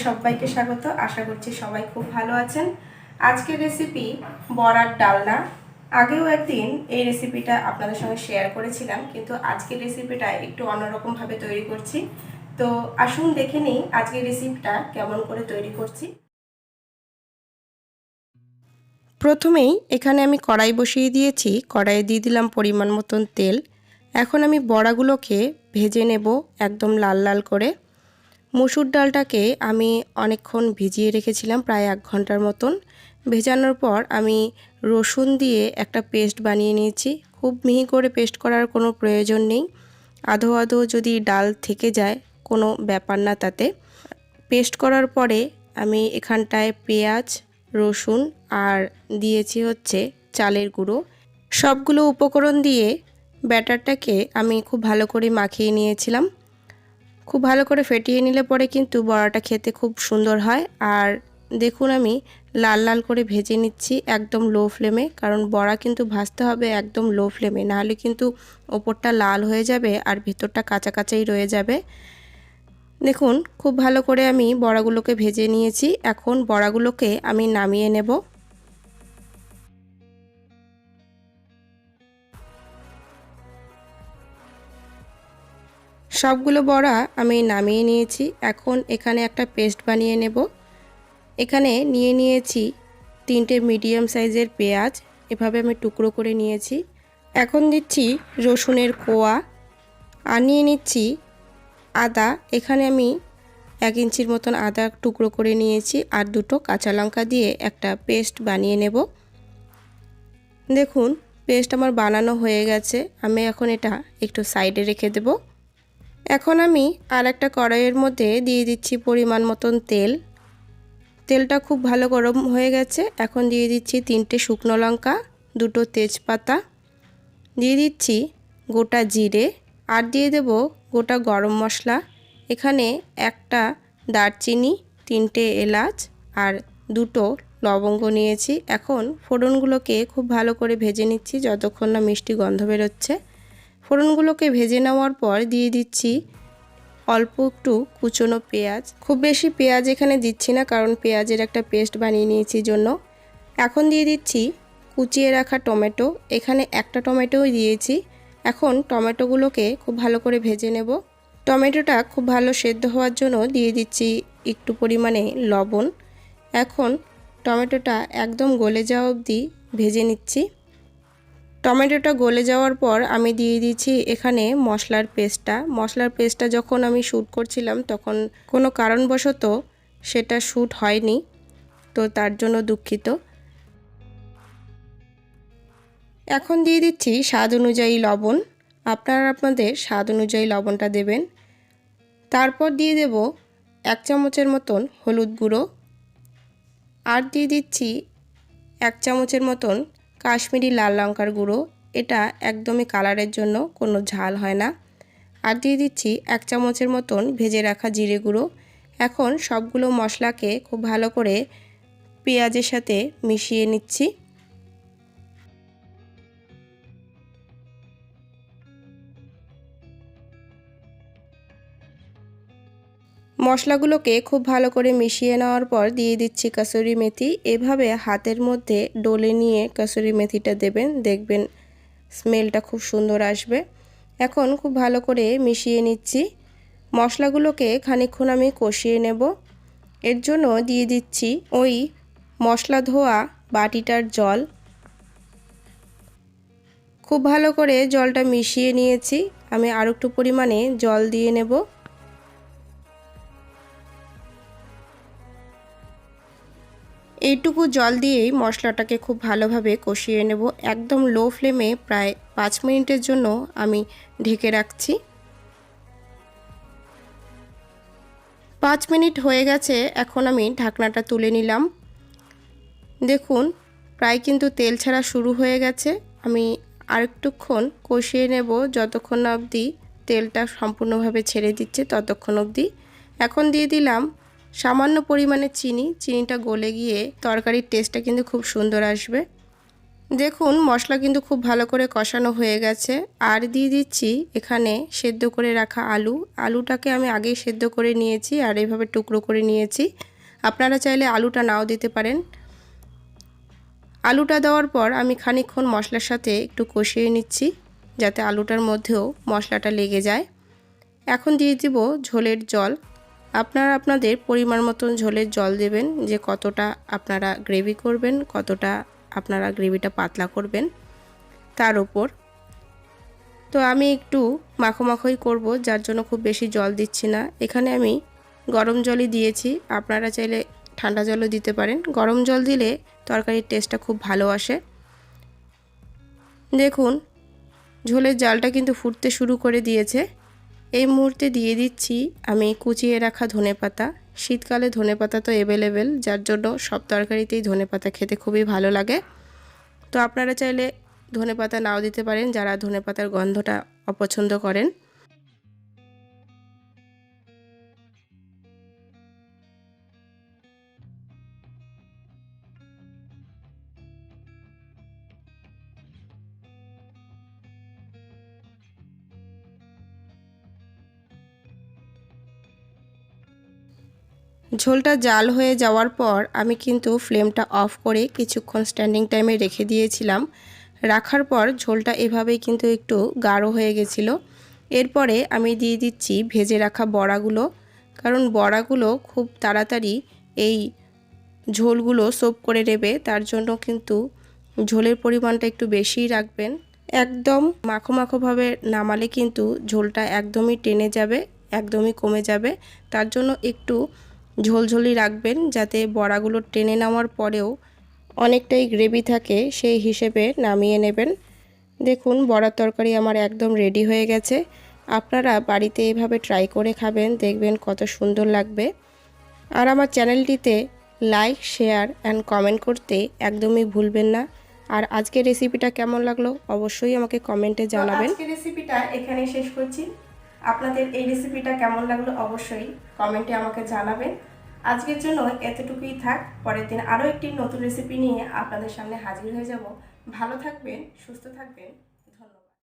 সবাইকে স্বাগত। আশা করছি সবাই খুব ভালো আছেন। আজকের রেসিপি বড়ার ডালনা। আগেও একদিন এই রেসিপিটা আপনাদের সঙ্গে শেয়ার করেছিলাম, কিন্তু আজকের রেসিপিটা একটু অন্যরকমভাবে তৈরি করছি। তো আসুন দেখে নিই আজকের রেসিপিটা কেমন করে তৈরি করছি। প্রথমেই এখানে আমি কড়াই বসিয়ে দিয়েছি। কড়াইয়ে দিয়ে দিলাম পরিমাণ মতন তেল। এখন আমি বড়াগুলোকে ভেজে নেব একদম লাল লাল করে। মসুর ডালটাকে আমি অনেকক্ষণ ভিজিয়ে রেখেছিলাম, প্রায় 1 ঘন্টার মতন। ভেজানোর পর আমি রসুন দিয়ে একটা পেস্ট বানিয়ে নিয়েছি। খুব মিহি করে পেস্ট করার কোনো প্রয়োজন নেই, আধো আধো যদি ডাল থেকে যায় কোনো ব্যাপার না তাতে। পেস্ট করার পরে আমি এখানটায় পেঁয়াজ, রসুন আর দিয়েছি হচ্ছে চালের গুঁড়ো। সবগুলো উপকরণ দিয়ে ব্যাটারটাকে আমি খুব ভালো করে মাখিয়ে নিয়েছিলাম। খুব ভালো করে ফেটিয়ে নিলে পরে কিন্তু বড়াটা খেতে খুব সুন্দর হয়। আর দেখুন আমি লাল লাল করে ভেজে নিচ্ছি একদম লো ফ্লেমে, কারণ বড়া কিন্তু ভাজতে হবে একদম লো ফ্লেমে, নাহলে কিন্তু ওপরটা লাল হয়ে যাবে আর ভেতরটা কাঁচা কাঁচাই রয়ে যাবে। দেখুন খুব ভালো করে আমি বড়াগুলোকে ভেজে নিয়েছি। এখন বড়াগুলোকে আমি নামিয়ে নেব। সবগুলো বড়া আমি নামিয়ে নিয়েছি। এখন এখানে একটা পেস্ট বানিয়ে নেব। এখানে নিয়ে নিয়েছি 3টে মিডিয়াম সাইজের পেঁয়াজ, এভাবে আমি টুকরো করে নিয়েছি। এখন দিচ্ছি রসুনের কোয়া আর নিয়ে নিচ্ছি আদা। এখানে আমি 1 ইঞ্চির মতন আদা টুকরো করে নিয়েছি আর 2টো কাঁচা লঙ্কা দিয়ে একটা পেস্ট বানিয়ে নেব। দেখুন পেস্ট আমার বানানো হয়ে গেছে। আমি এখন এটা একটু সাইডে রেখে দেব। এখন আমি আর একটা কড়াইয়ের মধ্যে দিয়ে দিচ্ছি পরিমাণ মতন তেল। তেলটা খুব ভালো গরম হয়ে গেছে। এখন দিয়ে দিচ্ছি 3টে শুকনো লঙ্কা, 2টো তেজপাতা, দিয়ে দিচ্ছি গোটা জিরে আর দিয়ে দেব গোটা গরম মশলা। এখানে একটা দারচিনি, 3টে এলাচ আর 2টো লবঙ্গ নিয়েছি। এখন ফোড়নগুলোকে খুব ভালো করে ভেজে নিচ্ছি যতক্ষণ না মিষ্টি গন্ধ বেরোচ্ছে। ফোড়নগুলোকে ভেজে নেওয়ার পর দিয়ে দিচ্ছি অল্প একটু কুচনো পেঁয়াজ। খুব বেশি পেঁয়াজ এখানে দিচ্ছি না, কারণ পেঁয়াজের একটা পেস্ট বানিয়ে নিয়েছি জন্য। এখন দিয়ে দিচ্ছি কুচিয়ে রাখা টমেটো। এখানে একটা টমেটোই দিয়েছি। এখন টমেটোগুলোকে খুব ভালো করে ভেজে নেব। টমেটোটা খুব ভালো সেদ্ধ হওয়ার জন্য দিয়ে দিচ্ছি একটু পরিমাণে লবণ। এখন টমেটোটা একদম গলে যাওয়া অবধি ভেজে নিচ্ছি। টমেটোটা গলে যাওয়ার পর আমি দিয়ে দিচ্ছি এখানে মশলার পেস্টটা যখন আমি শ্যুট করছিলাম তখন কোনো কারণবশত সেটা শ্যুট হয়নি, তো তার জন্য দুঃখিত। এখন দিয়ে দিচ্ছি স্বাদ অনুযায়ী লবণ। আপনারা আপনাদের স্বাদ অনুযায়ী লবণটা দেবেন। তারপর দিয়ে দেব 1 চামচের মতন হলুদ গুঁড়ো আর দিয়ে দিচ্ছি 1 চামচের মতন কাশ্মীরি লাল লঙ্কার গুঁড়ো। এটা একদমই কালারের জন্য, কোনো ঝাল হয় না। আর দিয়ে দিচ্ছি 1 চামচের মতন ভেজে রাখা জিরে গুঁড়ো। এখন সবগুলো মশলাকে খুব ভালো করে পেঁয়াজের সাথে মিশিয়ে নিচ্ছি। মশলাগুলোকে খুব ভালো করে মিশিয়ে নেওয়ার পর দিয়ে দিচ্ছি কসুরি মেথি। এভাবে হাতের মধ্যে ডলে নিয়ে কসুরি মেথিটা দেবেন, দেখবেন স্মেলটা খুব সুন্দর আসবে। এখন খুব ভালো করে মিশিয়ে নিচ্ছি। মশলাগুলোকে খানিকক্ষণ আমি কষিয়ে নেব। এর জন্য দিয়ে দিচ্ছি ওই মশলা ধোয়া বাটিটার জল। খুব ভালো করে জলটা মিশিয়ে নিয়েছি। আমি আর একটু পরিমাণে জল দিয়ে নেব। এইটুকু জল দিয়েই মশলাটাকে খুব ভালোভাবে কষিয়ে নেব। একদম লো ফ্লেমে প্রায় 5 মিনিটের জন্য আমি ঢেকে রাখছি। 5 মিনিট হয়ে গেছে। এখন আমি ঢাকনাটা তুলে নিলাম। দেখুন প্রায় কিন্তু তেল ছাড়া শুরু হয়ে গেছে। আমি আরেকটুক্ষণ কষিয়ে নেব, যতক্ষণ না অবধি তেলটা সম্পূর্ণভাবে ছেড়ে দিচ্ছে ততক্ষণ অবধি। এখন দিয়ে দিলাম সামান্য পরিমাণে চিনি। চিনিটা গলে গিয়ে তরকারির টেস্টটা কিন্তু খুব সুন্দর আসবে। দেখুন মশলা কিন্তু খুব ভালো করে কষানো হয়ে গেছে। আর দিয়ে দিচ্ছি এখানে সেদ্ধ করে রাখা আলুটাকে আমি আগেই সেদ্ধ করে নিয়েছি আর এইভাবে টুকরো করে নিয়েছি। আপনারা চাইলে আলুটা নাও দিতে পারেন। আলুটা দেওয়ার পর আমি খানিকক্ষণ মশলার সাথে একটু কষিয়ে নিচ্ছি যাতে আলুটার মধ্যেও মশলাটা লেগে যায়। এখন দিয়ে দিব ঝোলের জল। আপনারা আপনাদের পরিমাণ মতন ঝোলের জল দেবেন, যে কতটা আপনারা গ্রেভি করবেন, কতটা আপনারা গ্রেভিটা পাতলা করবেন তার উপর। তো আমি একটু মাখো মাখোই করব, যার জন্য খুব বেশি জল দিচ্ছি না। এখানে আমি গরম জলই দিয়েছি, আপনারা চাইলে ঠান্ডা জলও দিতে পারেন। গরম জল দিলে তরকারির টেস্টটা খুব ভালো আসে। দেখুন ঝোলের জালটা কিন্তু ফুটতে শুরু করে দিয়েছে। এই মুহূর্তে দিয়ে দিচ্ছি আমি কুচিয়ে রাখা ধনেপাতা। শীতকালে ধনেপাতা তো অ্যাভেলেবেল, যার জন্য সব তরকারিতেই ধনেপাতা খেতে খুবই ভালো লাগে। তো আপনারা চাইলে ধনেপাতা নাও দিতে পারেন যারা ধনেপাতার গন্ধটা অপছন্দ করেন। ঝোলটা জাল হয়ে যাওয়ার পর আমি কিন্তু ফ্লেমটা অফ করে কিছুক্ষণ স্ট্যান্ডিং টাইমে রেখে দিয়েছিলাম। রাখার পর ঝোলটা এভাবেই কিন্তু একটু গাঢ় হয়ে গেছিলো। এরপরে আমি দিয়ে দিচ্ছি ভেজে রাখা বড়াগুলো, কারণ বড়াগুলো খুব তাড়াতাড়ি এই ঝোলগুলো সোপ করে নেবে, তার জন্য কিন্তু ঝোলের পরিমাণটা একটু বেশিই রাখবেন। একদম মাখো মাখোভাবে নামালে কিন্তু ঝোলটা একদমই টেনে যাবে, একদমই কমে যাবে। তার জন্য একটু ঝোলঝোলি রাখবেন যাতে বড়াগুলো টেনে নেওয়ার পরেও অনেকটাই গ্রেভি থাকে, সেই হিসেবে নামিয়ে নেবেন। দেখুন বড়ার তরকারি আমার একদম রেডি হয়ে গেছে। আপনারা বাড়িতে এভাবে ট্রাই করে খাবেন, দেখবেন কত সুন্দর লাগবে। আর আমার চ্যানেলটিতে লাইক, শেয়ার অ্যান্ড কমেন্ট করতে একদমই ভুলবেন না। আর আজকের রেসিপিটা কেমন লাগলো অবশ্যই আমাকে কমেন্টে জানাবেন। আজকের রেসিপিটা এখানেই শেষ করছি। আপনাদের এই রেসিপিটা কেমন লাগলো অবশ্যই কমেন্টে আমাকে জানাবেন। আজকের জন্য এতটুকুই থাক। পরের দিন আরও একটি নতুন রেসিপি নিয়ে আপনাদের সামনে হাজির হয়ে যাব। ভালো থাকবেন, সুস্থ থাকবেন।